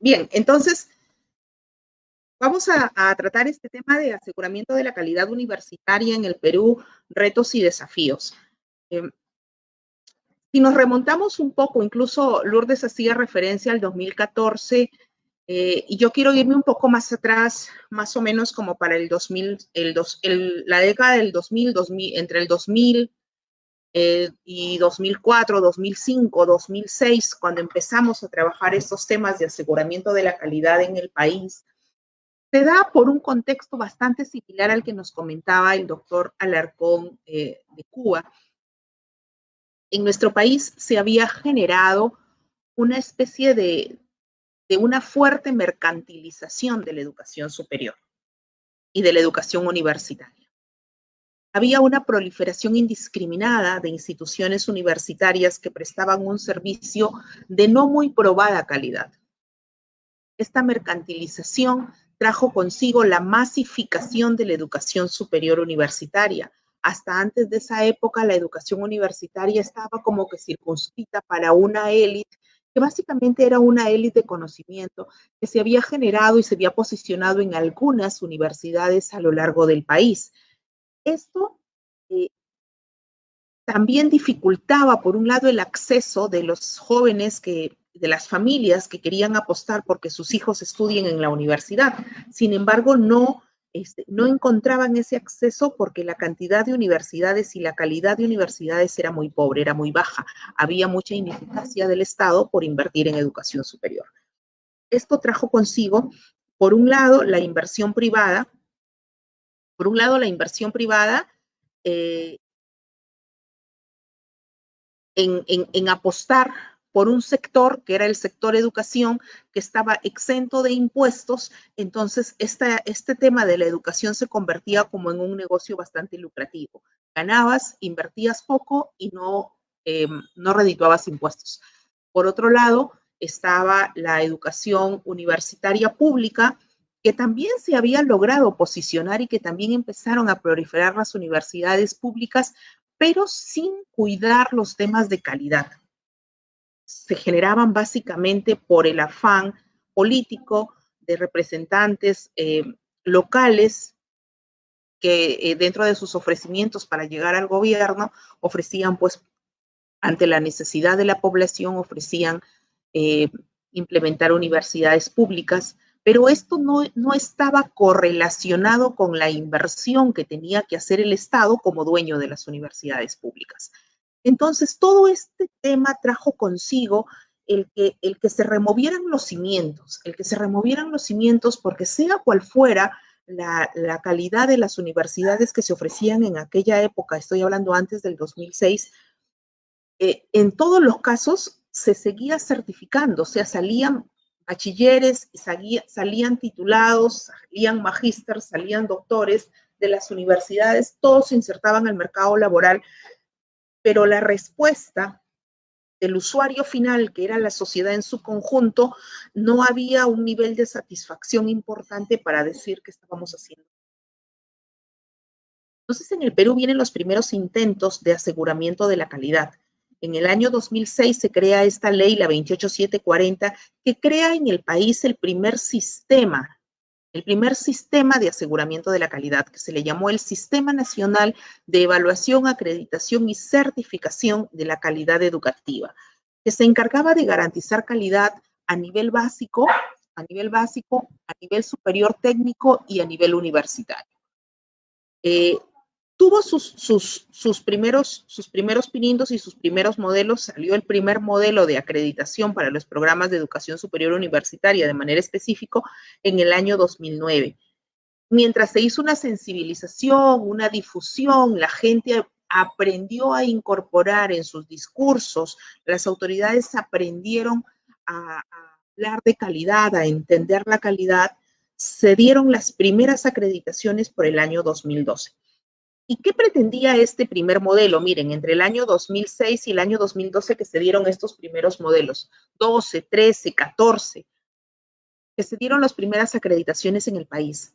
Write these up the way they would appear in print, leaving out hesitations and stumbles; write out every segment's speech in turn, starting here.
Bien, entonces vamos a tratar este tema de aseguramiento de la calidad universitaria en el Perú, retos y desafíos. Si nos remontamos un poco, incluso Lourdes hacía referencia al 2014, y yo quiero irme un poco más atrás, más o menos como para el 2000, la década del 2000, entre el 2000 y 2004, 2005, 2006, cuando empezamos a trabajar estos temas de aseguramiento de la calidad en el país, se da por un contexto bastante similar al que nos comentaba el doctor Alarcón de Cuba. En nuestro país se había generado una especie de una fuerte mercantilización de la educación superior y de la educación universitaria. Había una proliferación indiscriminada de instituciones universitarias que prestaban un servicio de no muy probada calidad. Esta mercantilización trajo consigo la masificación de la educación superior universitaria. Hasta antes de esa época, la educación universitaria estaba como que circunscrita para una élite, que básicamente era una élite de conocimiento que se había generado y se había posicionado en algunas universidades a lo largo del país. Esto también dificultaba, por un lado, el acceso de los jóvenes de las familias que querían apostar porque sus hijos estudien en la universidad. Sin embargo, no encontraban ese acceso porque la cantidad de universidades y la calidad de universidades era muy pobre, era muy baja. Había mucha ineficacia del Estado por invertir en educación superior. Esto trajo consigo, por un lado, la inversión privada, en apostar por un sector que era el sector educación, que estaba exento de impuestos. Entonces este tema de la educación se convertía como en un negocio bastante lucrativo. Ganabas, invertías poco y no redituabas impuestos. Por otro lado, estaba la educación universitaria pública, que también se había logrado posicionar y que también empezaron a proliferar las universidades públicas, pero sin cuidar los temas de calidad. Se generaban básicamente por el afán político de representantes locales que dentro de sus ofrecimientos para llegar al gobierno ofrecían, pues, ante la necesidad de la población, ofrecían implementar universidades públicas, pero esto no estaba correlacionado con la inversión que tenía que hacer el Estado como dueño de las universidades públicas. Entonces, todo este tema trajo consigo el que se removieran los cimientos, porque sea cual fuera la calidad de las universidades que se ofrecían en aquella época, estoy hablando antes del 2006, en todos los casos se seguía certificando, o sea, salían bachilleres, salían titulados, salían magísteres, salían doctores de las universidades, todos se insertaban al mercado laboral, pero la respuesta del usuario final, que era la sociedad en su conjunto, no había un nivel de satisfacción importante para decir que estábamos haciendo. Entonces, en el Perú vienen los primeros intentos de aseguramiento de la calidad. En el año 2006 se crea esta ley, la 28740, que crea en el país el primer sistema de aseguramiento de la calidad, que se le llamó el Sistema Nacional de Evaluación, Acreditación y Certificación de la Calidad Educativa, que se encargaba de garantizar calidad a nivel básico, a nivel superior técnico y a nivel universitario. Tuvo sus primeros pinitos y sus primeros modelos. Salió el primer modelo de acreditación para los programas de educación superior universitaria de manera específica en el año 2009. Mientras se hizo una sensibilización, una difusión, la gente aprendió a incorporar en sus discursos, las autoridades aprendieron a hablar de calidad, a entender la calidad, se dieron las primeras acreditaciones por el año 2012. ¿Y qué pretendía este primer modelo? Miren, entre el año 2006 y el año 2012 que se dieron estos primeros modelos, 12, 13, 14, que se dieron las primeras acreditaciones en el país.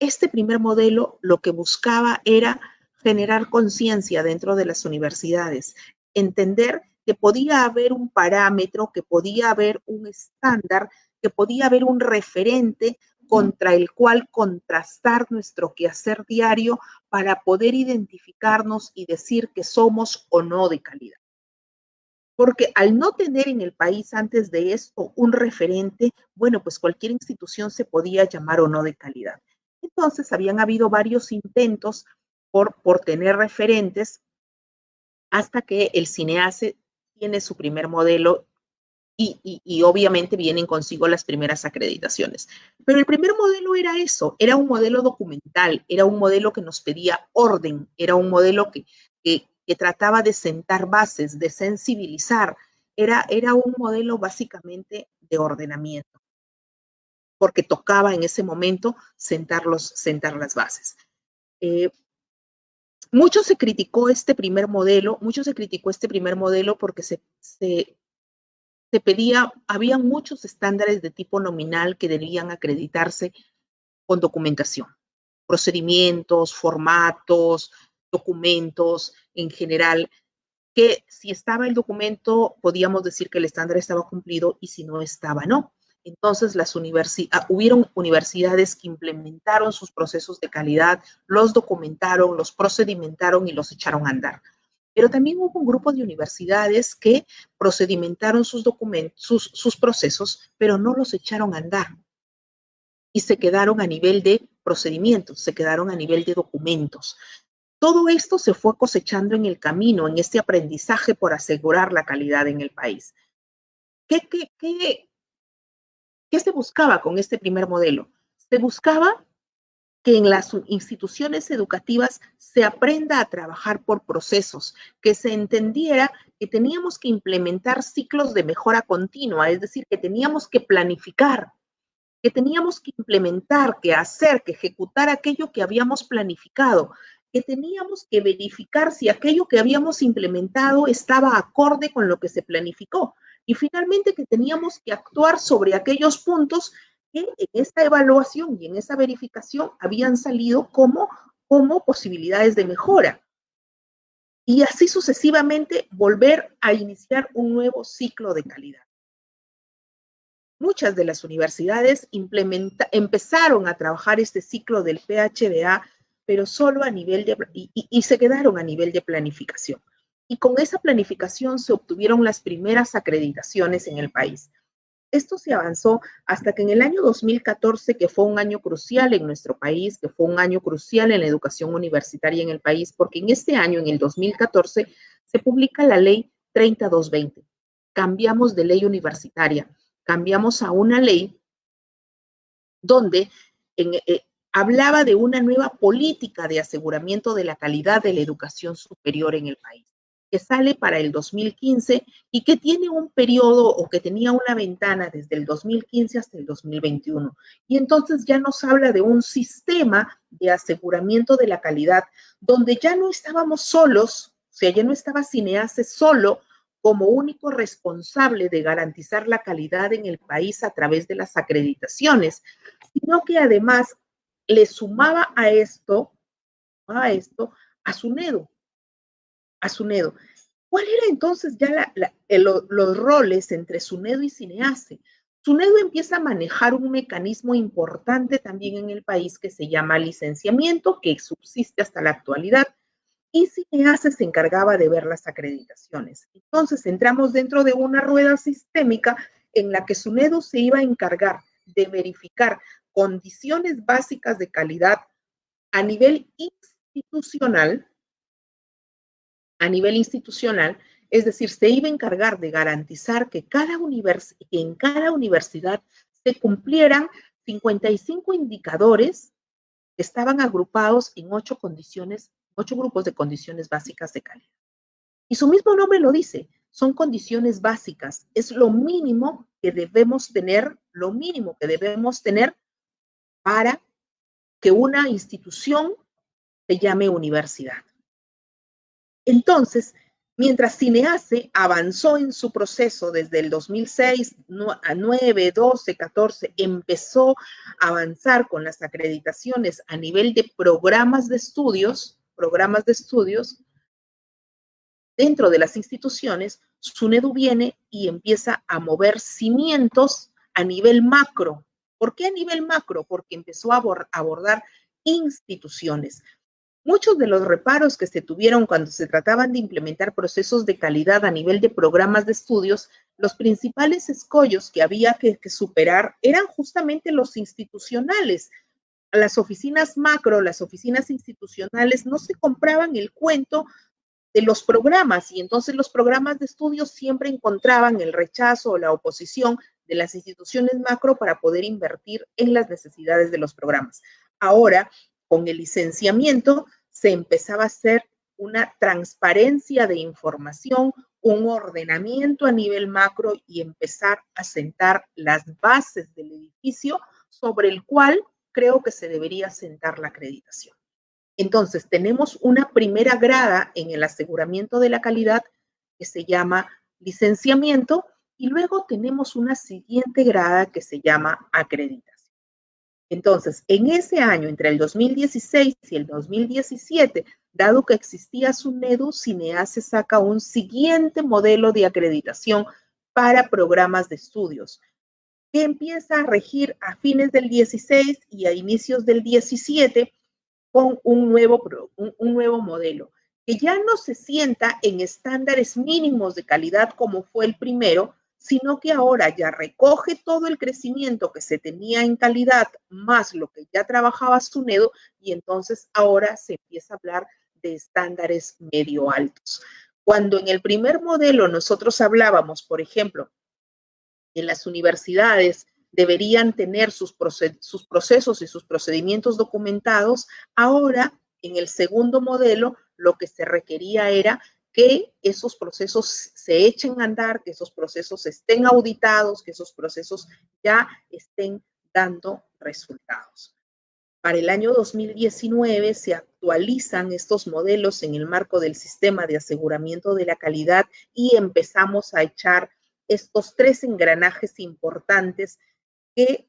Este primer modelo lo que buscaba era generar conciencia dentro de las universidades, entender que podía haber un parámetro, que podía haber un estándar que podía haber un referente contra el cual contrastar nuestro quehacer diario para poder identificarnos y decir que somos o no de calidad. Porque al no tener en el país antes de esto un referente, bueno, pues cualquier institución se podía llamar o no de calidad. Entonces, habían habido varios intentos por tener referentes hasta que el CINEACE tiene su primer modelo y obviamente vienen consigo las primeras acreditaciones. Pero el primer modelo era eso, era un modelo documental, era un modelo que nos pedía orden, era un modelo que trataba de sentar bases, de sensibilizar, era un modelo básicamente de ordenamiento, porque tocaba en ese momento sentar las bases. Mucho se criticó este primer modelo, porque se pedía, había muchos estándares de tipo nominal que debían acreditarse con documentación, procedimientos, formatos, documentos en general, que si estaba el documento podíamos decir que el estándar estaba cumplido y si no estaba, no. Entonces hubieron universidades que implementaron sus procesos de calidad, los documentaron, los procedimentaron y los echaron a andar. Pero también hubo un grupo de universidades que procedimentaron sus documentos, sus procesos, pero no los echaron a andar. Y se quedaron a nivel de procedimientos, se quedaron a nivel de documentos. Todo esto se fue cosechando en el camino, en este aprendizaje por asegurar la calidad en el país. ¿Qué se buscaba con este primer modelo? Se buscaba que en las instituciones educativas se aprenda a trabajar por procesos, que se entendiera que teníamos que implementar ciclos de mejora continua, es decir, que teníamos que planificar, que teníamos que implementar, que hacer, que ejecutar aquello que habíamos planificado, que teníamos que verificar si aquello que habíamos implementado estaba acorde con lo que se planificó y finalmente que teníamos que actuar sobre aquellos puntos que en esta evaluación y en esa verificación habían salido como posibilidades de mejora. Y así sucesivamente volver a iniciar un nuevo ciclo de calidad. Muchas de las universidades empezaron a trabajar este ciclo del PHDA, pero solo a nivel y se quedaron a nivel de planificación. Y con esa planificación se obtuvieron las primeras acreditaciones en el país. Esto se avanzó hasta que en el año 2014, que fue un año crucial en nuestro país, que fue un año crucial en la educación universitaria en el país, porque en este año, en el 2014, se publica la ley 3220. Cambiamos de ley universitaria, cambiamos a una ley donde hablaba de una nueva política de aseguramiento de la calidad de la educación superior en el país, que sale para el 2015 y que tiene un periodo o que tenía una ventana desde el 2015 hasta el 2021. Y entonces ya nos habla de un sistema de aseguramiento de la calidad donde ya no estábamos solos, o sea, ya no estaba CINEACE solo como único responsable de garantizar la calidad en el país a través de las acreditaciones, sino que además le sumaba a SUNEDU. ¿Cuál era entonces ya los roles entre SUNEDU y CINEACE? SUNEDU empieza a manejar un mecanismo importante también en el país que se llama licenciamiento, que subsiste hasta la actualidad, y CINEACE se encargaba de ver las acreditaciones. Entonces entramos dentro de una rueda sistémica en la que SUNEDU se iba a encargar de verificar condiciones básicas de calidad a nivel institucional, es decir, se iba a encargar de garantizar que en cada universidad se cumplieran 55 indicadores que estaban agrupados en 8 grupos de condiciones básicas de calidad. Y su mismo nombre lo dice, son condiciones básicas, es lo mínimo que debemos tener para que una institución se llame universidad. Entonces, mientras CINEACE avanzó en su proceso desde el 2006 a 9, 12, 14, empezó a avanzar con las acreditaciones a nivel de programas de estudios dentro de las instituciones, SUNEDU viene y empieza a mover cimientos a nivel macro. ¿Por qué a nivel macro? Porque empezó a abordar instituciones. Muchos de los reparos que se tuvieron cuando se trataban de implementar procesos de calidad a nivel de programas de estudios, los principales escollos que había que superar eran justamente los institucionales. Las oficinas macro, las oficinas institucionales no se compraban el cuento de los programas y entonces los programas de estudios siempre encontraban el rechazo o la oposición de las instituciones macro para poder invertir en las necesidades de los programas. Ahora, con el licenciamiento, se empezaba a hacer una transparencia de información, un ordenamiento a nivel macro y empezar a sentar las bases del edificio sobre el cual creo que se debería sentar la acreditación. Entonces, tenemos una primera grada en el aseguramiento de la calidad que se llama licenciamiento y luego tenemos una siguiente grada que se llama acreditación. Entonces, en ese año, entre el 2016 y el 2017, dado que existía SUNEDU, CINEACE saca un siguiente modelo de acreditación para programas de estudios que empieza a regir a fines del 16 y a inicios del 17 con un nuevo modelo, que ya no se sienta en estándares mínimos de calidad como fue el primero, sino que ahora ya recoge todo el crecimiento que se tenía en calidad más lo que ya trabajaba SUNEDU y entonces ahora se empieza a hablar de estándares medio altos. Cuando en el primer modelo nosotros hablábamos, por ejemplo, en las universidades deberían tener sus procesos y sus procedimientos documentados. Ahora, en el segundo modelo, lo que se requería era que esos procesos se echen a andar, que esos procesos estén auditados, que esos procesos ya estén dando resultados. Para el año 2019 se actualizan estos modelos en el marco del sistema de aseguramiento de la calidad y empezamos a echar estos tres engranajes importantes que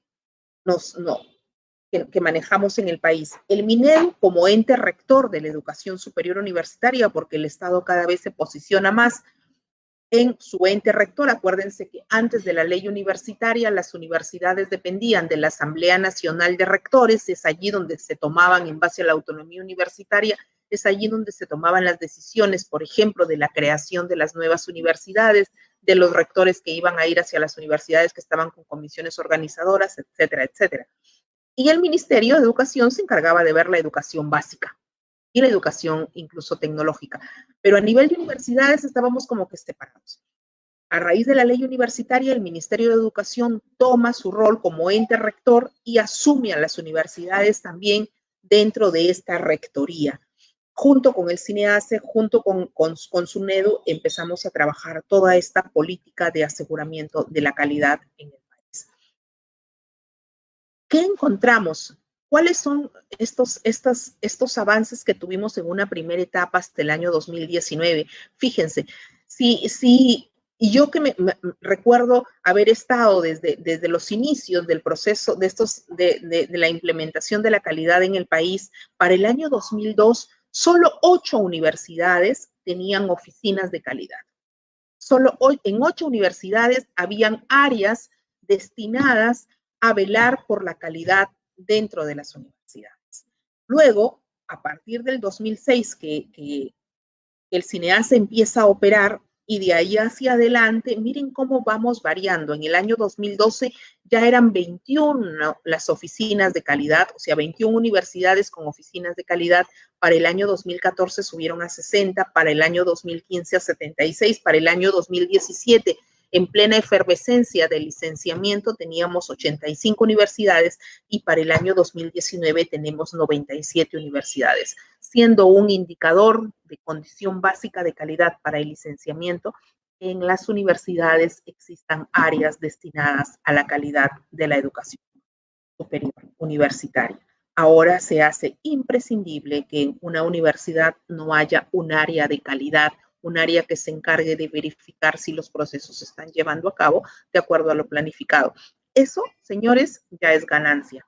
manejamos en el país. El MINEDU como ente rector de la educación superior universitaria, porque el Estado cada vez se posiciona más en su ente rector. Acuérdense que antes de la ley universitaria, las universidades dependían de la Asamblea Nacional de Rectores, es allí donde se tomaban, en base a la autonomía universitaria, es allí donde se tomaban las decisiones, por ejemplo, de la creación de las nuevas universidades, de los rectores que iban a ir hacia las universidades que estaban con comisiones organizadoras, etcétera, etcétera. Y el Ministerio de Educación se encargaba de ver la educación básica y la educación incluso tecnológica. Pero a nivel de universidades estábamos como que separados. A raíz de la ley universitaria, el Ministerio de Educación toma su rol como ente rector y asume a las universidades también dentro de esta rectoría. Junto con el CINEACE, junto con SUNEDU, empezamos a trabajar toda esta política de aseguramiento de la calidad en el país. ¿Qué encontramos? ¿Cuáles son estos avances que tuvimos en una primera etapa hasta el año 2019? Fíjense, y yo que me recuerdo haber estado desde los inicios del proceso de la implementación de la calidad en el país, para el año 2002, solo 8 universidades tenían oficinas de calidad. Solo en 8 universidades habían áreas destinadas a velar por la calidad dentro de las universidades. Luego, a partir del 2006, que el CINEACE empieza a operar y de ahí hacia adelante, miren cómo vamos variando. En el año 2012 ya eran 21 las oficinas de calidad, o sea, 21 universidades con oficinas de calidad. Para el año 2014 subieron a 60, para el año 2015 a 76, para el año 2017 en plena efervescencia del licenciamiento teníamos 85 universidades y para el año 2019 tenemos 97 universidades, siendo un indicador de condición básica de calidad para el licenciamiento. En las universidades existan áreas destinadas a la calidad de la educación superior universitaria. Ahora se hace imprescindible que en una universidad no haya un área de calidad, un área que se encargue de verificar si los procesos se están llevando a cabo de acuerdo a lo planificado. Eso, señores, ya es ganancia.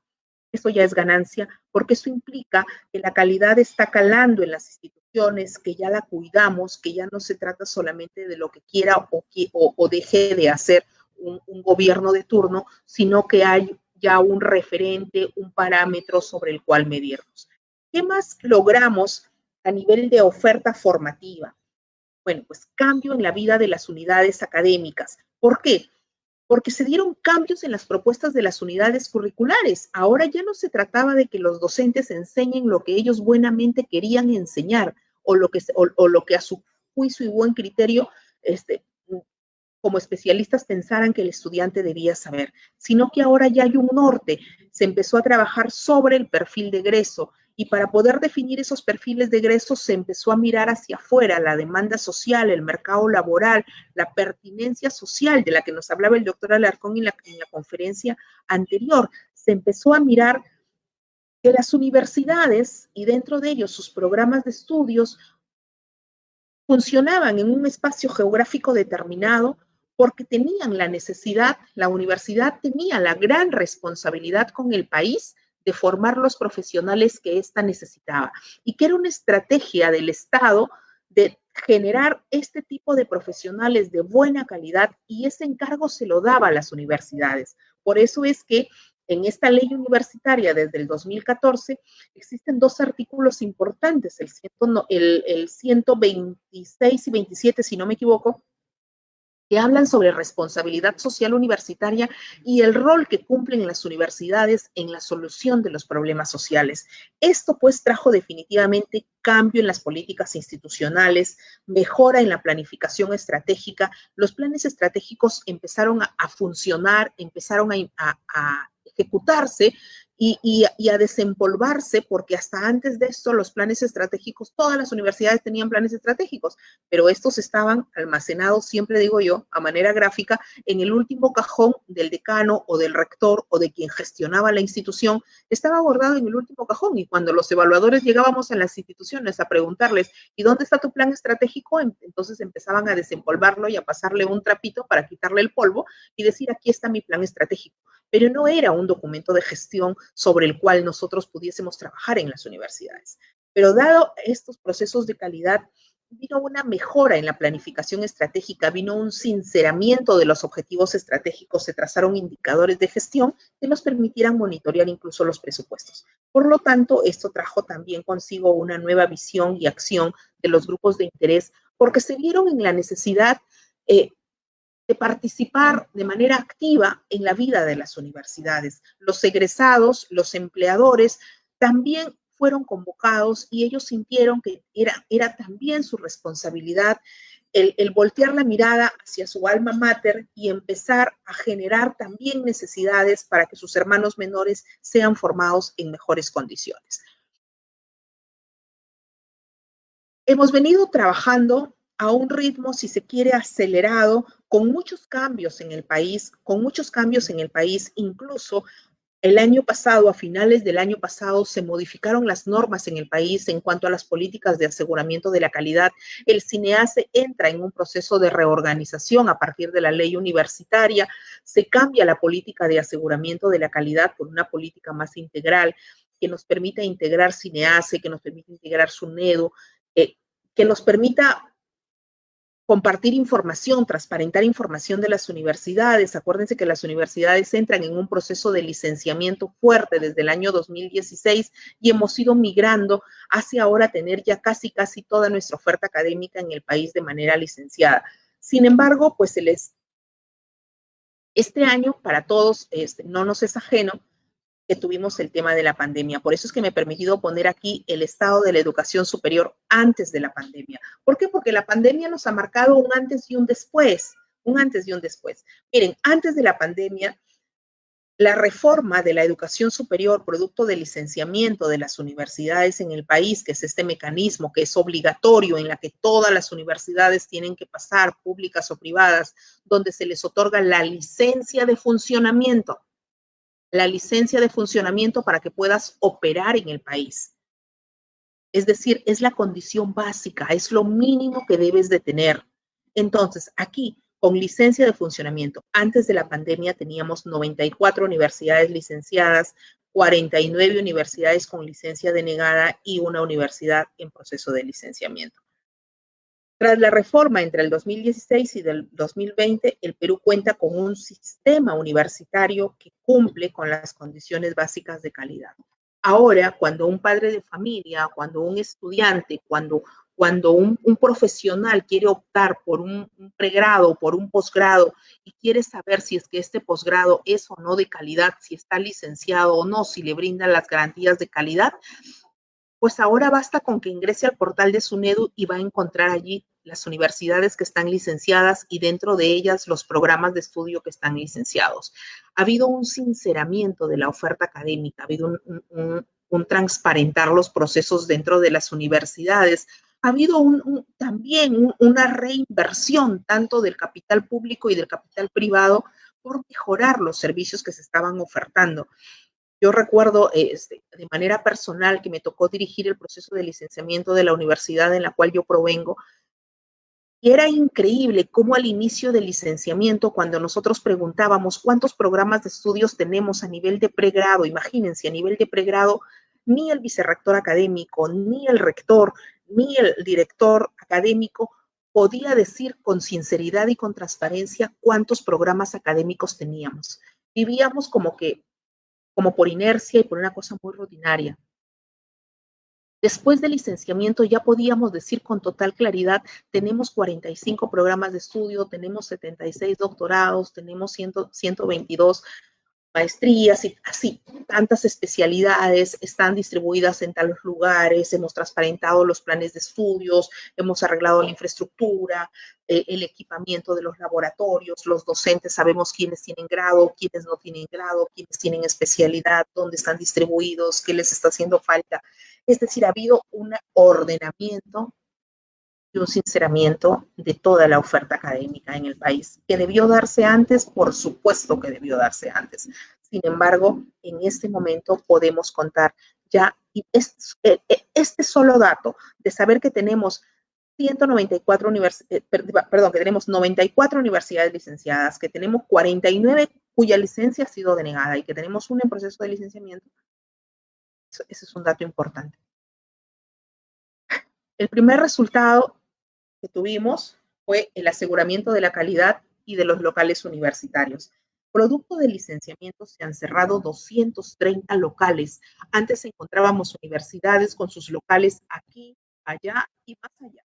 Eso ya es ganancia porque eso implica que la calidad está calando en las instituciones, que ya la cuidamos, que ya no se trata solamente de lo que quiera o deje de hacer un gobierno de turno, sino que hay ya un referente, un parámetro sobre el cual medirnos. ¿Qué más logramos a nivel de oferta formativa? Bueno, pues cambio en la vida de las unidades académicas. ¿Por qué? Porque se dieron cambios en las propuestas de las unidades curriculares. Ahora ya no se trataba de que los docentes enseñen lo que ellos buenamente querían enseñar o lo que a su juicio y buen criterio como especialistas pensaran que el estudiante debía saber, sino que ahora ya hay un norte. Se empezó a trabajar sobre el perfil de egreso y para poder definir esos perfiles de egreso se empezó a mirar hacia afuera, la demanda social, el mercado laboral, la pertinencia social de la que nos hablaba el doctor Alarcón en la conferencia anterior. Se empezó a mirar que las universidades y dentro de ellos sus programas de estudios funcionaban en un espacio geográfico determinado porque tenían la necesidad, la universidad tenía la gran responsabilidad con el país de formar los profesionales que ésta necesitaba y que era una estrategia del Estado de generar este tipo de profesionales de buena calidad y ese encargo se lo daba a las universidades. Por eso es que en esta ley universitaria desde el 2014 existen dos artículos importantes, el 126 y 27, si no me equivoco, que hablan sobre responsabilidad social universitaria y el rol que cumplen las universidades en la solución de los problemas sociales. Esto pues trajo definitivamente cambio en las políticas institucionales, mejora en la planificación estratégica. Los planes estratégicos empezaron a funcionar, empezaron a ejecutarse y a desempolvarse, porque hasta antes de esto los planes estratégicos, todas las universidades tenían planes estratégicos, pero estos estaban almacenados, siempre digo yo, a manera gráfica, en el último cajón del decano o del rector o de quien gestionaba la institución, estaba guardado en el último cajón y cuando los evaluadores llegábamos a las instituciones a preguntarles, ¿y dónde está tu plan estratégico? Entonces empezaban a desempolvarlo y a pasarle un trapito para quitarle el polvo y decir, aquí está mi plan estratégico. Pero no era un documento de gestión sobre el cual nosotros pudiésemos trabajar en las universidades. Pero dado estos procesos de calidad, vino una mejora en la planificación estratégica, vino un sinceramiento de los objetivos estratégicos, se trazaron indicadores de gestión que nos permitieran monitorear incluso los presupuestos. Por lo tanto, esto trajo también consigo una nueva visión y acción de los grupos de interés, porque se vieron en la necesidad de participar de manera activa en la vida de las universidades. Los egresados, los empleadores, también fueron convocados y ellos sintieron que era también su responsabilidad el voltear la mirada hacia su alma mater y empezar a generar también necesidades para que sus hermanos menores sean formados en mejores condiciones. Hemos venido trabajando a un ritmo, si se quiere, acelerado, con muchos cambios en el país, incluso el año pasado, a finales del año pasado, se modificaron las normas en el país en cuanto a las políticas de aseguramiento de la calidad. El CINEACE entra en un proceso de reorganización a partir de la ley universitaria, se cambia la política de aseguramiento de la calidad por una política más integral que nos permita integrar CINEACE, que nos permita integrar SUNEDU, que nos permita compartir información, transparentar información de las universidades. Acuérdense que las universidades entran en un proceso de licenciamiento fuerte desde el año 2016 y hemos ido migrando hacia ahora tener ya casi toda nuestra oferta académica en el país de manera licenciada. Sin embargo, pues este año para todos no nos es ajeno que tuvimos el tema de la pandemia. Por eso es que me he permitido poner aquí el estado de la educación superior antes de la pandemia. ¿Por qué? Porque la pandemia nos ha marcado un antes y un después, Miren, antes de la pandemia, la reforma de la educación superior, producto del licenciamiento de las universidades en el país, que es este mecanismo que es obligatorio, en la que todas las universidades tienen que pasar, públicas o privadas, donde se les otorga la licencia de funcionamiento para que puedas operar en el país. Es decir, es la condición básica, es lo mínimo que debes de tener. Entonces, aquí, con licencia de funcionamiento, antes de la pandemia teníamos 94 universidades licenciadas, 49 universidades con licencia denegada y una universidad en proceso de licenciamiento. Tras la reforma entre el 2016 y del 2020, el Perú cuenta con un sistema universitario que cumple con las condiciones básicas de calidad. Ahora, cuando un padre de familia, cuando un estudiante, cuando un profesional quiere optar por un pregrado, por un posgrado y quiere saber si es que este posgrado es o no de calidad, si está licenciado o no, si le brindan las garantías de calidad, pues ahora basta con que ingrese al portal de SUNEDU y va a encontrar allí las universidades que están licenciadas y dentro de ellas los programas de estudio que están licenciados. Ha habido un sinceramiento de la oferta académica, ha habido un transparentar los procesos dentro de las universidades, ha habido también una reinversión tanto del capital público y del capital privado por mejorar los servicios que se estaban ofertando. Yo recuerdo de manera personal que me tocó dirigir el proceso de licenciamiento de la universidad en la cual yo provengo. Y era increíble cómo al inicio del licenciamiento, cuando nosotros preguntábamos cuántos programas de estudios tenemos a nivel de pregrado, imagínense, a nivel de pregrado, ni el vicerrector académico, ni el rector, ni el director académico podía decir con sinceridad y con transparencia cuántos programas académicos teníamos. Vivíamos como por inercia y por una cosa muy rutinaria. Después del licenciamiento ya podíamos decir con total claridad, tenemos 45 programas de estudio, tenemos 76 doctorados, tenemos 122 maestrías y así, tantas especialidades están distribuidas en tales lugares, hemos transparentado los planes de estudios, hemos arreglado la infraestructura, el equipamiento de los laboratorios, los docentes sabemos quiénes tienen grado, quiénes no tienen grado, quiénes tienen especialidad, dónde están distribuidos, qué les está haciendo falta. Es decir, ha habido un ordenamiento y un sinceramiento de toda la oferta académica en el país, que debió darse antes, por supuesto que debió darse antes. Sin embargo, en este momento podemos contar ya, y este solo dato de saber que tenemos 194 que tenemos 94 universidades licenciadas, que tenemos 49 cuya licencia ha sido denegada y que tenemos una en proceso de licenciamiento, ese es un dato importante. El primer resultado que tuvimos fue el aseguramiento de la calidad y de los locales universitarios. Producto del licenciamiento se han cerrado 230 locales. Antes encontrábamos universidades con sus locales aquí, allá y más allá,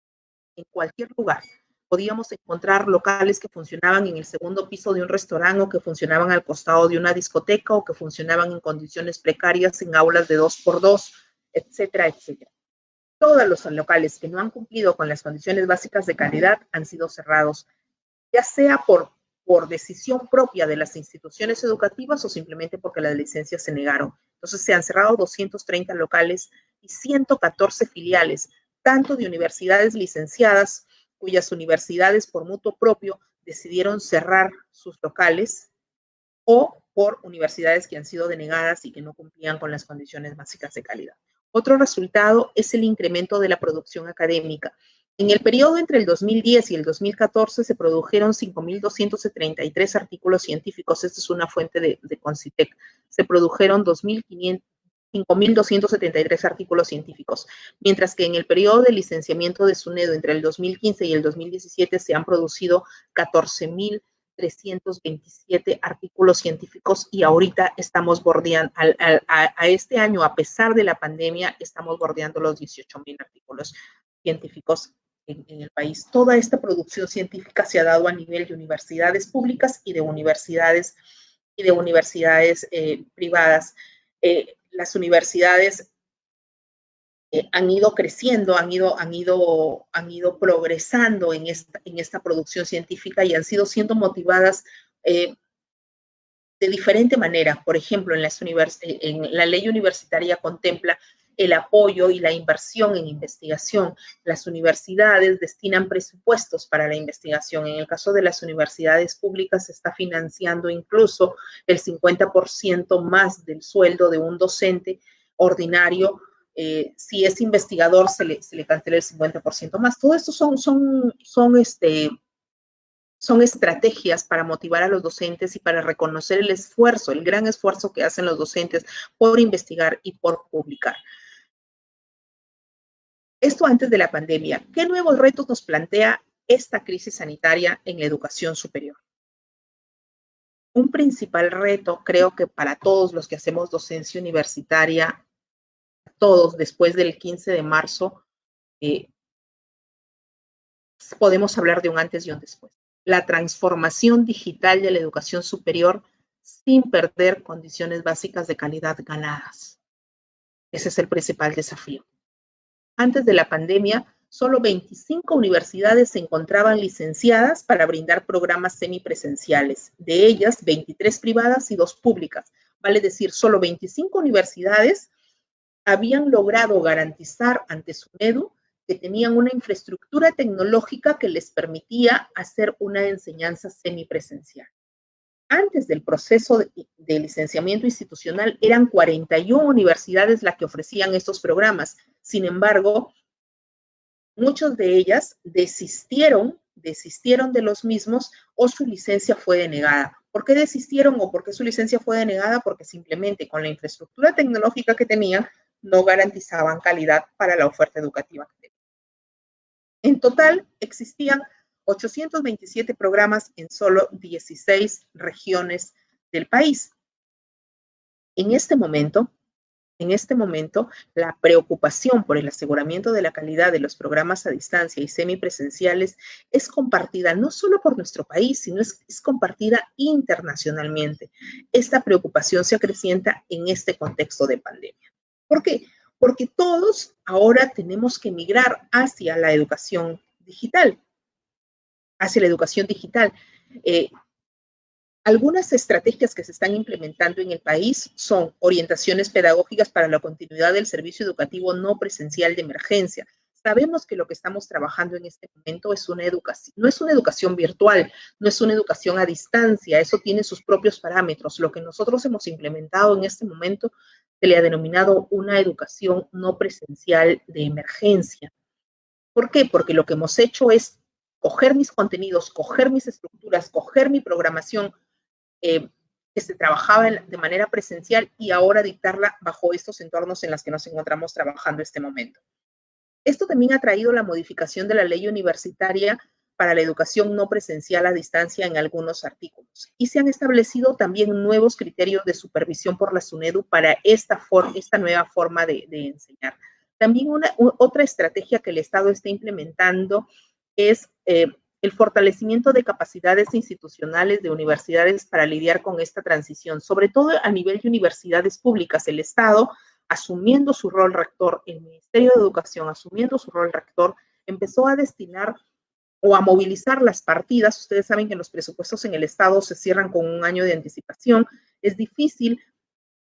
en cualquier lugar. Podíamos encontrar locales que funcionaban en el segundo piso de un restaurante o que funcionaban al costado de una discoteca o que funcionaban en condiciones precarias en aulas de 2x2, etcétera, etcétera. Todos los locales que no han cumplido con las condiciones básicas de calidad han sido cerrados, ya sea por decisión propia de las instituciones educativas o simplemente porque las licencias se negaron. Entonces se han cerrado 230 locales y 114 filiales, tanto de universidades licenciadas, cuyas universidades por mutuo propio decidieron cerrar sus locales, o por universidades que han sido denegadas y que no cumplían con las condiciones básicas de calidad. Otro resultado es el incremento de la producción académica. En el periodo entre el 2010 y el 2014 se produjeron 5.273 artículos científicos. Esta es una fuente de Concitec. Se produjeron 5.273 artículos científicos, mientras que en el periodo de licenciamiento de SUNEDU entre el 2015 y el 2017 se han producido 14.327 artículos científicos y ahorita estamos bordeando, a este año, a pesar de la pandemia, estamos bordeando los 18.000 artículos científicos en el país. Toda esta producción científica se ha dado a nivel de universidades públicas y de universidades privadas. Las universidades han ido creciendo, han ido progresando en esta producción científica y han siendo motivadas de diferente manera. Por ejemplo, en la ley universitaria contempla el apoyo y la inversión en investigación. Las universidades destinan presupuestos para la investigación. En el caso de las universidades públicas se está financiando incluso el 50% más del sueldo de un docente ordinario. Si es investigador, se le cancela el 50% más. Todo esto son estrategias para motivar a los docentes y para reconocer el esfuerzo, el gran esfuerzo que hacen los docentes por investigar y por publicar. Esto antes de la pandemia. ¿Qué nuevos retos nos plantea esta crisis sanitaria en la educación superior? Un principal reto, creo que para todos los que hacemos docencia universitaria, todos después del 15 de marzo, podemos hablar de un antes y un después. La transformación digital de la educación superior sin perder condiciones básicas de calidad ganadas. Ese es el principal desafío. Antes de la pandemia, solo 25 universidades se encontraban licenciadas para brindar programas semipresenciales. De ellas, 23 privadas y 2 públicas. Vale decir, solo 25 universidades habían logrado garantizar ante SUNEDU que tenían una infraestructura tecnológica que les permitía hacer una enseñanza semipresencial. Antes del proceso de licenciamiento institucional, eran 41 universidades las que ofrecían estos programas. Sin embargo, muchas de ellas desistieron de los mismos o su licencia fue denegada. ¿Por qué desistieron o por qué su licencia fue denegada? Porque simplemente con la infraestructura tecnológica que tenían no garantizaban calidad para la oferta educativa que tenían. En total, existían 827 programas en solo 16 regiones del país. En este momento, la preocupación por el aseguramiento de la calidad de los programas a distancia y semipresenciales es compartida no solo por nuestro país, sino es compartida internacionalmente. Esta preocupación se acrecienta en este contexto de pandemia. ¿Por qué? Porque todos ahora tenemos que migrar hacia la educación digital, algunas estrategias que se están implementando en el país son orientaciones pedagógicas para la continuidad del servicio educativo no presencial de emergencia. Sabemos que lo que estamos trabajando en este momento es una educación, no es una educación virtual, no es una educación a distancia, eso tiene sus propios parámetros. Lo que nosotros hemos implementado en este momento se le ha denominado una educación no presencial de emergencia. ¿Por qué? Porque lo que hemos hecho es coger mis contenidos, coger mis estructuras, coger mi programación, que se trabajaba de manera presencial y ahora dictarla bajo estos entornos en los que nos encontramos trabajando este momento. Esto también ha traído la modificación de la ley universitaria para la educación no presencial a distancia en algunos artículos. Y se han establecido también nuevos criterios de supervisión por la SUNEDU para esta nueva forma de enseñar. También otra estrategia que el Estado está implementando es el fortalecimiento de capacidades institucionales de universidades para lidiar con esta transición, sobre todo a nivel de universidades públicas. El Estado, asumiendo su rol rector, el Ministerio de Educación, asumiendo su rol rector, empezó a destinar o a movilizar las partidas. Ustedes saben que los presupuestos en el Estado se cierran con un año de anticipación. Es difícil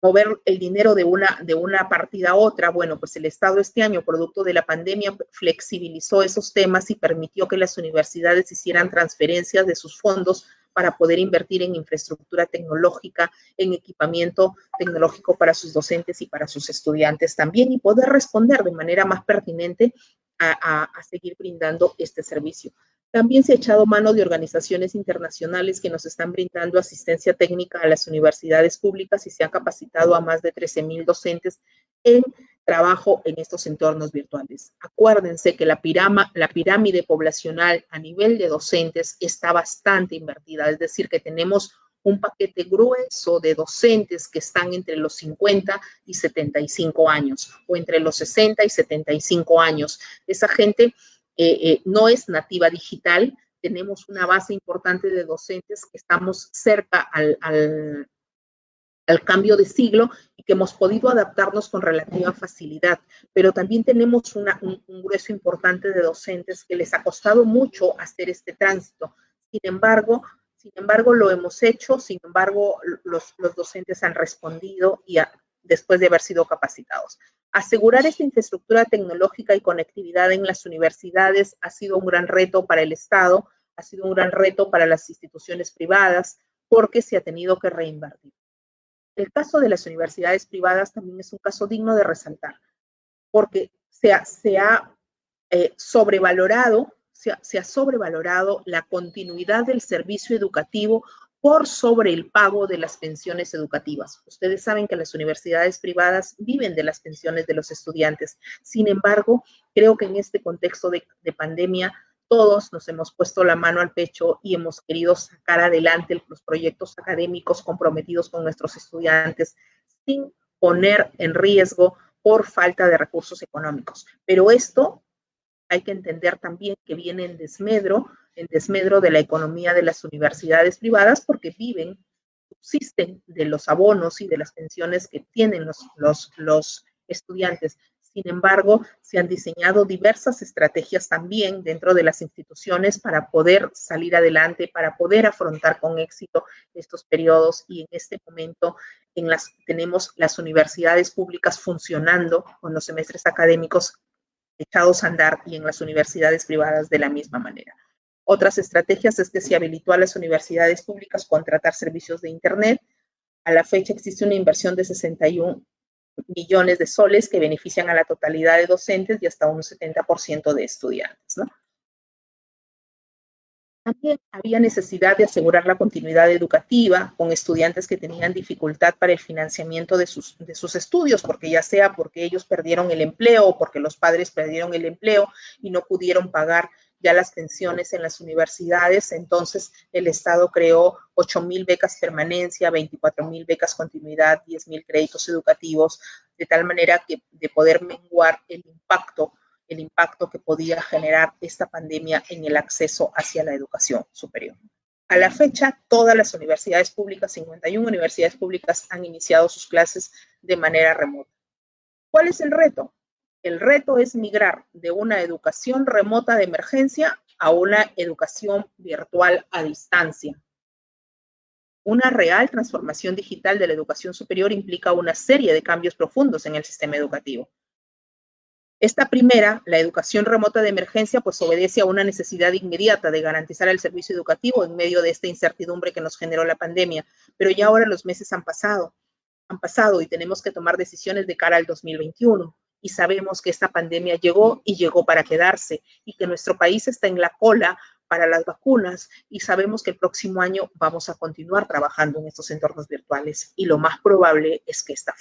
mover el dinero de una partida a otra. Bueno, pues el Estado este año, producto de la pandemia, flexibilizó esos temas y permitió que las universidades hicieran transferencias de sus fondos para poder invertir en infraestructura tecnológica, en equipamiento tecnológico para sus docentes y para sus estudiantes también, y poder responder de manera más pertinente a seguir brindando este servicio. También se ha echado mano de organizaciones internacionales que nos están brindando asistencia técnica a las universidades públicas y se ha capacitado a más de 13,000 docentes en trabajo en estos entornos virtuales. Acuérdense que la pirámide poblacional a nivel de docentes está bastante invertida, es decir, que tenemos un paquete grueso de docentes que están entre los 50 y 75 años o entre los 60 y 75 años. Esa gente no es nativa digital. Tenemos una base importante de docentes que estamos cerca al cambio de siglo y que hemos podido adaptarnos con relativa facilidad, pero también tenemos un grueso importante de docentes que les ha costado mucho hacer este tránsito. Sin embargo, lo hemos hecho, sin embargo, los docentes han respondido y después de haber sido capacitados. Asegurar esta infraestructura tecnológica y conectividad en las universidades ha sido un gran reto para el Estado, ha sido un gran reto para las instituciones privadas, porque se ha tenido que reinvertir. El caso de las universidades privadas también es un caso digno de resaltar, porque se ha sobrevalorado la continuidad del servicio educativo por sobre el pago de las pensiones educativas. Ustedes saben que las universidades privadas viven de las pensiones de los estudiantes. Sin embargo, creo que en este contexto de pandemia, todos nos hemos puesto la mano al pecho y hemos querido sacar adelante los proyectos académicos comprometidos con nuestros estudiantes sin poner en riesgo por falta de recursos económicos. Pero esto hay que entender también que viene en desmedro de la economía de las universidades privadas porque subsisten de los abonos y de las pensiones que tienen los estudiantes. Sin embargo, se han diseñado diversas estrategias también dentro de las instituciones para poder salir adelante, para poder afrontar con éxito estos periodos, y en este momento tenemos las universidades públicas funcionando con los semestres académicos echados a andar, y en las universidades privadas de la misma manera. Otras estrategias es que se habilitó a las universidades públicas contratar servicios de Internet. A la fecha existe una inversión de 61 millones de soles que benefician a la totalidad de docentes y hasta un 70% de estudiantes, ¿no? También había necesidad de asegurar la continuidad educativa con estudiantes que tenían dificultad para el financiamiento de sus estudios, porque ya sea porque ellos perdieron el empleo o porque los padres perdieron el empleo y no pudieron pagar ya las pensiones en las universidades. Entonces el Estado creó 8,000 becas permanencia, 24,000 becas continuidad, 10,000 créditos educativos, de tal manera que de poder menguar el impacto que podía generar esta pandemia en el acceso hacia la educación superior. A la fecha, todas las universidades públicas, 51 universidades públicas, han iniciado sus clases de manera remota. ¿Cuál es el reto? El reto es migrar de una educación remota de emergencia a una educación virtual a distancia. Una real transformación digital de la educación superior implica una serie de cambios profundos en el sistema educativo. Esta primera, la educación remota de emergencia, pues obedece a una necesidad inmediata de garantizar el servicio educativo en medio de esta incertidumbre que nos generó la pandemia. Pero ya ahora los meses han pasado y tenemos que tomar decisiones de cara al 2021. Y sabemos que esta pandemia llegó y llegó para quedarse, y que nuestro país está en la cola para las vacunas, y sabemos que el próximo año vamos a continuar trabajando en estos entornos virtuales, y lo más probable es que esta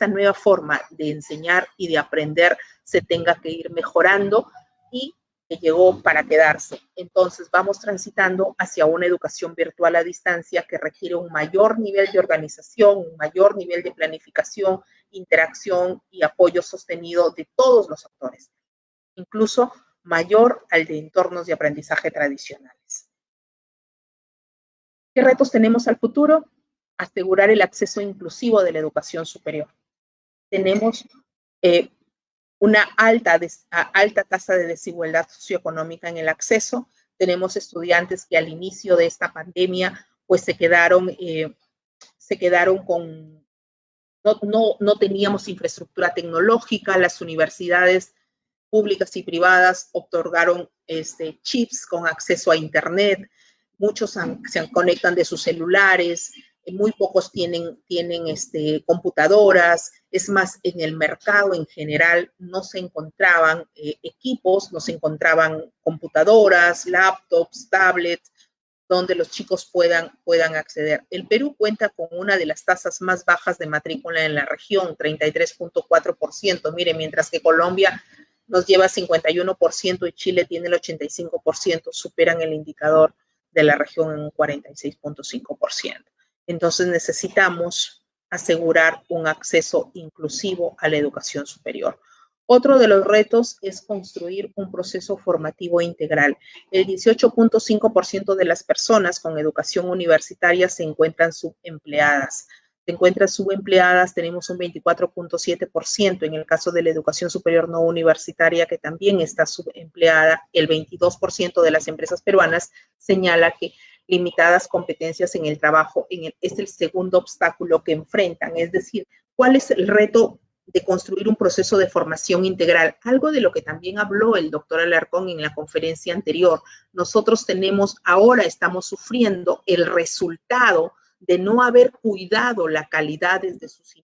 nueva forma de enseñar y de aprender se tenga que ir mejorando y que llegó para quedarse. Entonces vamos transitando hacia una educación virtual a distancia que requiere un mayor nivel de organización, un mayor nivel de planificación, interacción y apoyo sostenido de todos los actores, incluso mayor al de entornos de aprendizaje tradicionales. ¿Qué retos tenemos al futuro? Asegurar el acceso inclusivo de la educación superior. Tenemos una alta tasa de desigualdad socioeconómica en el acceso. Tenemos estudiantes que al inicio de esta pandemia pues se quedaron con, no teníamos infraestructura tecnológica. Las universidades públicas y privadas otorgaron chips con acceso a Internet. Muchos se conectan de sus celulares, muy pocos tienen computadoras. Es más, en el mercado en general no se encontraban equipos, no se encontraban computadoras, laptops, tablets, donde los chicos puedan acceder. El Perú cuenta con una de las tasas más bajas de matrícula en la región, 33.4%. Mire, mientras que Colombia nos lleva 51% y Chile tiene el 85%, superan el indicador de la región en un 46.5%. Entonces necesitamos asegurar un acceso inclusivo a la educación superior. Otro de los retos es construir un proceso formativo integral. El 18.5% de las personas con educación universitaria se encuentran subempleadas. Tenemos un 24.7% en el caso de la educación superior no universitaria, que también está subempleada. El 22% de las empresas peruanas señala que limitadas competencias en el trabajo es el segundo obstáculo que enfrentan. Es decir, ¿cuál es el reto de construir un proceso de formación integral? Algo de lo que también habló el doctor Alarcón en la conferencia anterior. Nosotros ahora estamos sufriendo el resultado de no haber cuidado la calidad desde sus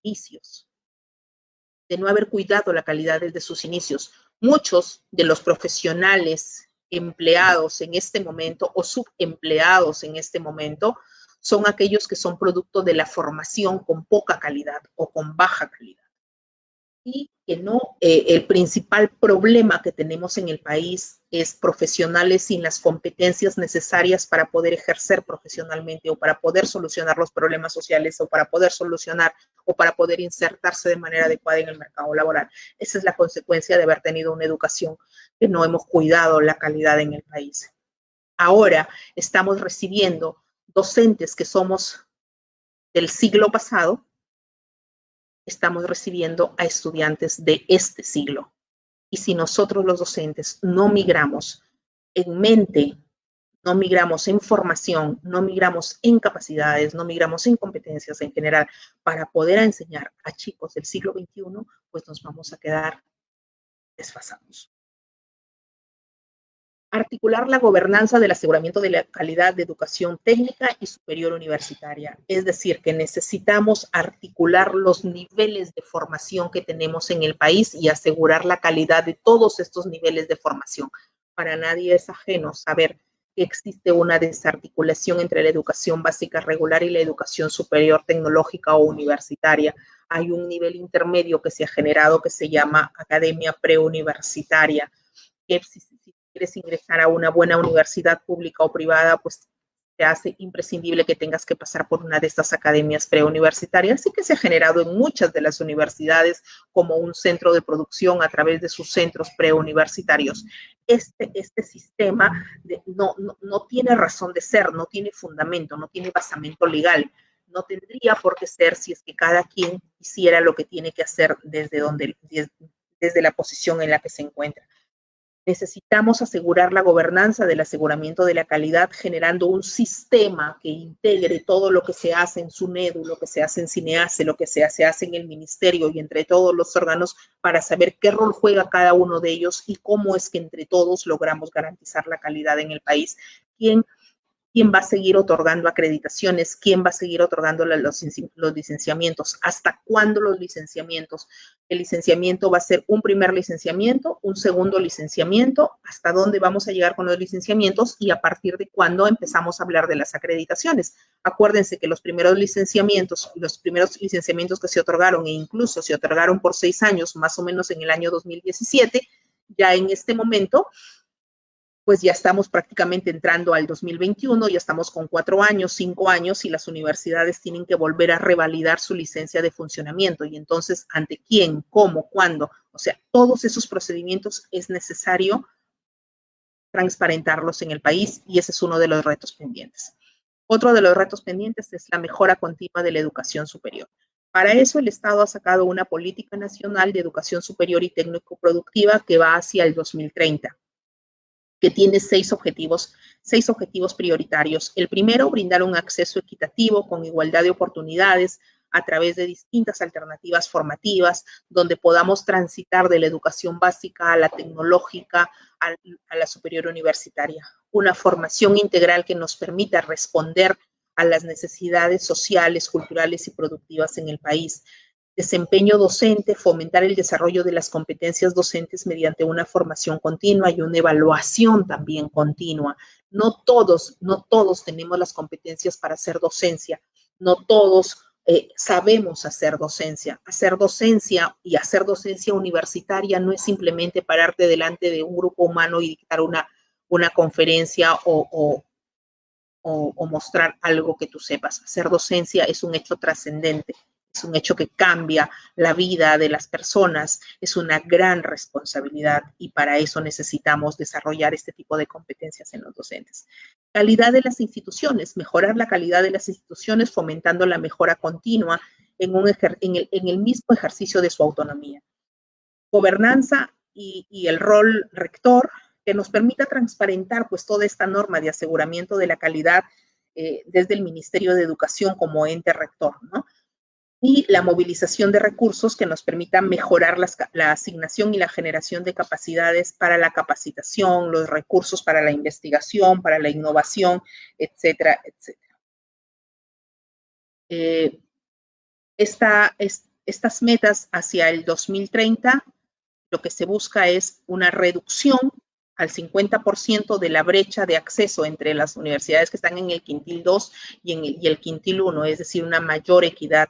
inicios. Muchos de los profesionales empleados en este momento o subempleados en este momento son aquellos que son producto de la formación con poca calidad o con baja calidad. Y que no, el principal problema que tenemos en el país es profesionales sin las competencias necesarias para poder ejercer profesionalmente o para poder solucionar los problemas sociales o para poder solucionar o para poder insertarse de manera adecuada en el mercado laboral. Esa es la consecuencia de haber tenido una educación que no hemos cuidado la calidad en el país. Ahora estamos recibiendo docentes que somos del siglo pasado, estamos recibiendo a estudiantes de este siglo. Y si nosotros los docentes no migramos en mente, no migramos en formación, no migramos en capacidades, no migramos en competencias en general para poder enseñar a chicos del siglo XXI, pues nos vamos a quedar desfasados. Articular la gobernanza del aseguramiento de la calidad de educación técnica y superior universitaria. Es decir, que necesitamos articular los niveles de formación que tenemos en el país y asegurar la calidad de todos estos niveles de formación. Para nadie es ajeno saber que existe una desarticulación entre la educación básica regular y la educación superior tecnológica o universitaria. Hay un nivel intermedio que se ha generado que se llama academia preuniversitaria, que si quieres ingresar a una buena universidad pública o privada, pues te hace imprescindible que tengas que pasar por una de estas academias preuniversitarias y que se ha generado en muchas de las universidades como un centro de producción a través de sus centros preuniversitarios. Este sistema no tiene razón de ser, no tiene fundamento, no tiene basamento legal. No tendría por qué ser si es que cada quien hiciera lo que tiene que hacer desde la posición en la que se encuentra. Necesitamos asegurar la gobernanza del aseguramiento de la calidad, generando un sistema que integre todo lo que se hace en SUNEDU, lo que se hace en CINEACE, lo que se hace en el ministerio y entre todos los órganos para saber qué rol juega cada uno de ellos y cómo es que entre todos logramos garantizar la calidad en el país. ¿Quién va a seguir otorgando acreditaciones? ¿Quién va a seguir otorgando los licenciamientos? ¿Hasta cuándo los licenciamientos? El licenciamiento va a ser un primer licenciamiento, un segundo licenciamiento, ¿hasta dónde vamos a llegar con los licenciamientos y a partir de cuándo empezamos a hablar de las acreditaciones? Acuérdense que los primeros licenciamientos que se otorgaron e incluso se otorgaron por 6 años, más o menos en el año 2017, ya en este momento, pues ya estamos prácticamente entrando al 2021, ya estamos con 4 años, 5 años y las universidades tienen que volver a revalidar su licencia de funcionamiento. Y entonces, ¿ante quién? ¿Cómo? ¿Cuándo? O sea, todos esos procedimientos es necesario transparentarlos en el país y ese es uno de los retos pendientes. Otro de los retos pendientes es la mejora continua de la educación superior. Para eso, el Estado ha sacado una política nacional de educación superior y técnico-productiva que va hacia el 2030. Que tiene 6 objetivos prioritarios. El primero, brindar un acceso equitativo con igualdad de oportunidades a través de distintas alternativas formativas, donde podamos transitar de la educación básica a la tecnológica, a la superior universitaria. Una formación integral que nos permita responder a las necesidades sociales, culturales y productivas en el país. Desempeño docente, fomentar el desarrollo de las competencias docentes mediante una formación continua y una evaluación también continua. No todos tenemos las competencias para hacer docencia, no todos sabemos hacer docencia. Hacer docencia y hacer docencia universitaria no es simplemente pararte delante de un grupo humano y dictar una conferencia o mostrar algo que tú sepas. Hacer docencia es un hecho trascendente. Es un hecho que cambia la vida de las personas, es una gran responsabilidad y para eso necesitamos desarrollar este tipo de competencias en los docentes. Calidad de las instituciones, mejorar la calidad de las instituciones fomentando la mejora continua en el mismo ejercicio de su autonomía. Gobernanza y el rol rector que nos permita transparentar pues toda esta norma de aseguramiento de la calidad desde el Ministerio de Educación como ente rector, ¿no? Y la movilización de recursos que nos permita mejorar la asignación y la generación de capacidades para la capacitación, los recursos para la investigación, para la innovación, etcétera, etcétera. Estas metas hacia el 2030, lo que se busca es una reducción al 50% de la brecha de acceso entre las universidades que están en el quintil 2 y el quintil 1, es decir, una mayor equidad.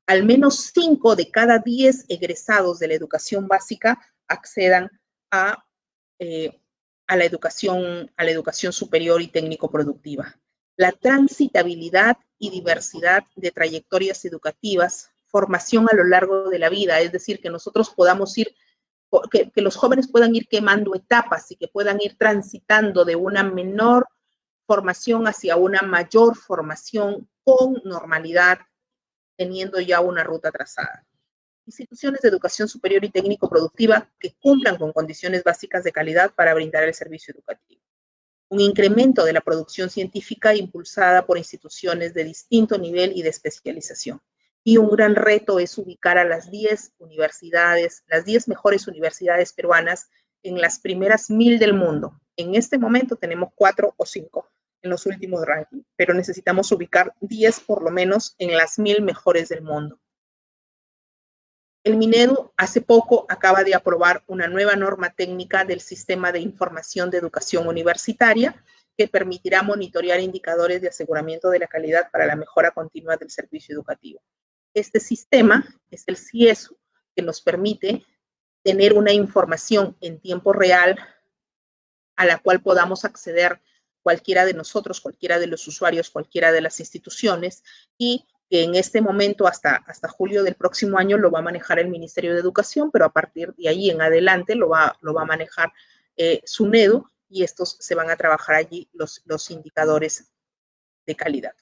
Al menos 5 de cada 10 egresados de la educación básica accedan a la educación superior y técnico-productiva. La transitabilidad y diversidad de trayectorias educativas, formación a lo largo de la vida, es decir, que nosotros podamos ir, que los jóvenes puedan ir quemando etapas y que puedan ir transitando de una menor formación hacia una mayor formación con normalidad, teniendo ya una ruta trazada. Instituciones de educación superior y técnico-productiva que cumplan con condiciones básicas de calidad para brindar el servicio educativo. Un incremento de la producción científica impulsada por instituciones de distinto nivel y de especialización. Y un gran reto es ubicar a las 10 universidades, las 10 mejores universidades peruanas en las primeras 1000 del mundo. En este momento tenemos 4 o 5 en los últimos rankings, pero necesitamos ubicar 10 por lo menos en las 1000 mejores del mundo. El Minedu hace poco acaba de aprobar una nueva norma técnica del Sistema de Información de Educación Universitaria que permitirá monitorear indicadores de aseguramiento de la calidad para la mejora continua del servicio educativo. Este sistema es el CIESU, que nos permite tener una información en tiempo real a la cual podamos acceder cualquiera de nosotros, cualquiera de los usuarios, cualquiera de las instituciones, y que en este momento hasta julio del próximo año lo va a manejar el Ministerio de Educación, pero a partir de ahí en adelante lo va a manejar SUNEDU, y estos se van a trabajar allí los indicadores de calidad.